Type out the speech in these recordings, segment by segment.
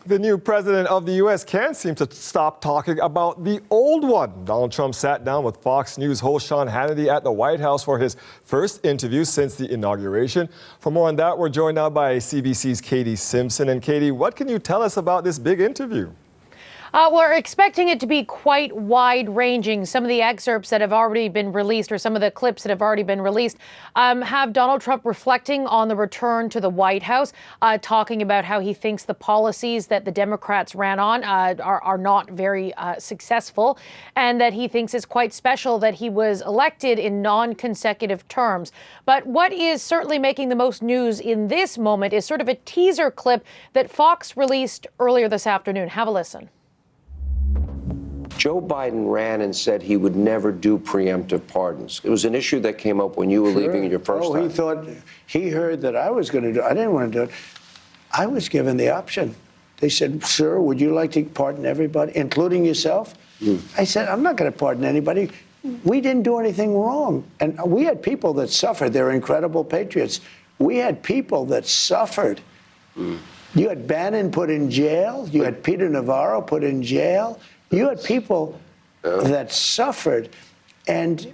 The new president of the U.S. can't seem to stop talking about the old one. Donald Trump sat down with Fox News host Sean Hannity at the White House for his first interview since the inauguration. For more on that, we're joined now by CBC's Katie Simpson. And Katie, what can you tell us about this big interview? We're expecting it to be quite wide-ranging. Some of the excerpts that have already been released, or some of the clips that have already been released, have Donald Trump reflecting on the return to the White House, talking about how he thinks the policies that the Democrats ran on are not very successful, and that he thinks it's quite special that he was elected in non-consecutive terms. But what is certainly making the most news in this moment is sort of a teaser clip that Fox released earlier this afternoon. Have a listen. Joe Biden ran and said he would never do preemptive pardons. It was an issue that came up when you were leaving your first time. He heard that I was going to do it. I didn't want to do it. I was given the option. They said, sir, would you like to pardon everybody, including yourself? I said, I'm not going to pardon anybody. We didn't do anything wrong. And we had people that suffered. They're incredible patriots. We had people that suffered. You had Bannon put in jail. You had Peter Navarro put in jail. You had people that suffered, and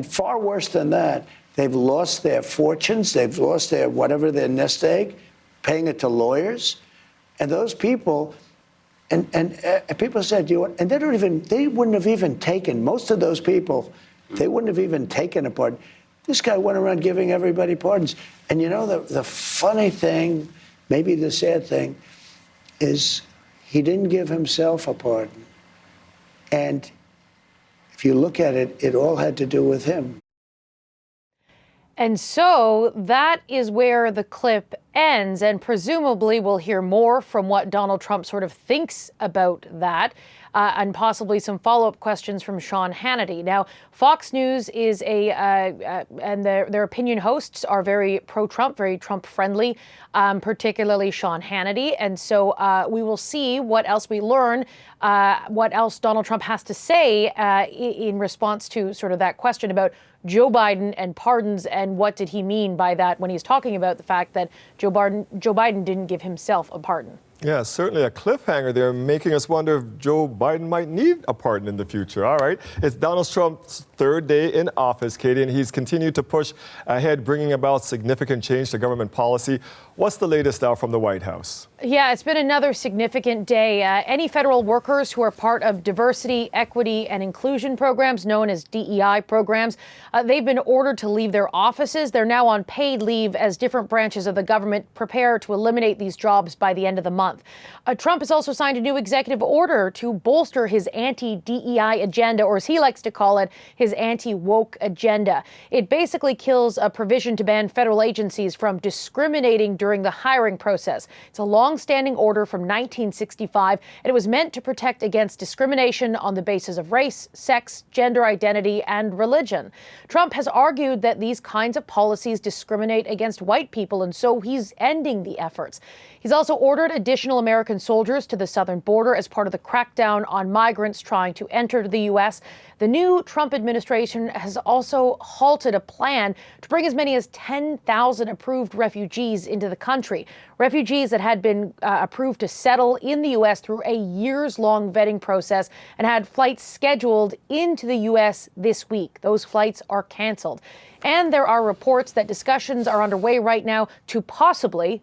far worse than that, they've lost their fortunes, they've lost their nest egg, paying it to lawyers, and those people, and people said, and they wouldn't have even taken, most of those people, they wouldn't have even taken a pardon. This guy went around giving everybody pardons, and you know the funny thing, maybe the sad thing, is he didn't give himself a pardon. And if you look at it, it all had to do with him. And so that is where the clip ends, and presumably we'll hear more from what Donald Trump sort of thinks about that, and possibly some follow-up questions from Sean Hannity. Now, Fox News is and their opinion hosts are very pro-Trump, very Trump-friendly, particularly Sean Hannity. And so we will see what else we learn, what else Donald Trump has to say in response to sort of that question about Joe Biden and pardons, and what did he mean by that when he's talking about the fact that Joe Biden didn't give himself a pardon. Yeah, certainly a cliffhanger there, making us wonder if Joe Biden might need a pardon in the future. All right, it's Donald Trump's third day in office, Katie, and he's continued to push ahead, bringing about significant change to government policy. What's the latest now from the White House? Yeah, it's been another significant day. Any federal workers who are part of diversity, equity, and inclusion programs, known as DEI programs, they've been ordered to leave their offices. They're now on paid leave as different branches of the government prepare to eliminate these jobs by the end of the month. Trump has also signed a new executive order to bolster his anti-DEI agenda, or as he likes to call it, his anti-woke agenda. It basically kills a provision to ban federal agencies from discriminating during the hiring process. It's a long-standing order from 1965, and it was meant to protect against discrimination on the basis of race, sex, gender identity, and religion. Trump has argued that these kinds of policies discriminate against white people, and so he's ending the efforts. He's also ordered additional American soldiers to the southern border as part of the crackdown on migrants trying to enter the U.S. The new Trump administration has also halted a plan to bring as many as 10,000 approved refugees into the country. Refugees that had been approved to settle in the U.S. through a years-long vetting process and had flights scheduled into the U.S. this week. Those flights are canceled. And there are reports that discussions are underway right now to possibly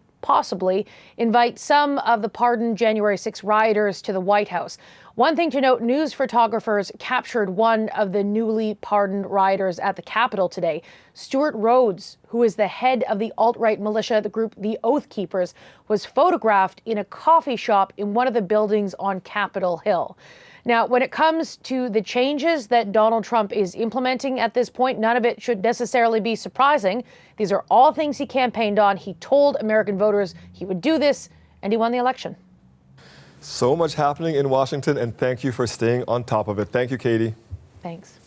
invite some of the pardoned January 6 rioters to the White House. One thing to note, news photographers captured one of the newly pardoned rioters at the Capitol today. Stuart Rhodes, who is the head of the alt-right militia, the group The Oath Keepers, was photographed in a coffee shop in one of the buildings on Capitol Hill. Now, when it comes to the changes that Donald Trump is implementing at this point, none of it should necessarily be surprising. These are all things he campaigned on. He told American voters he would do this, and he won the election. So much happening in Washington, and thank you for staying on top of it. Thank you, Katie. Thanks.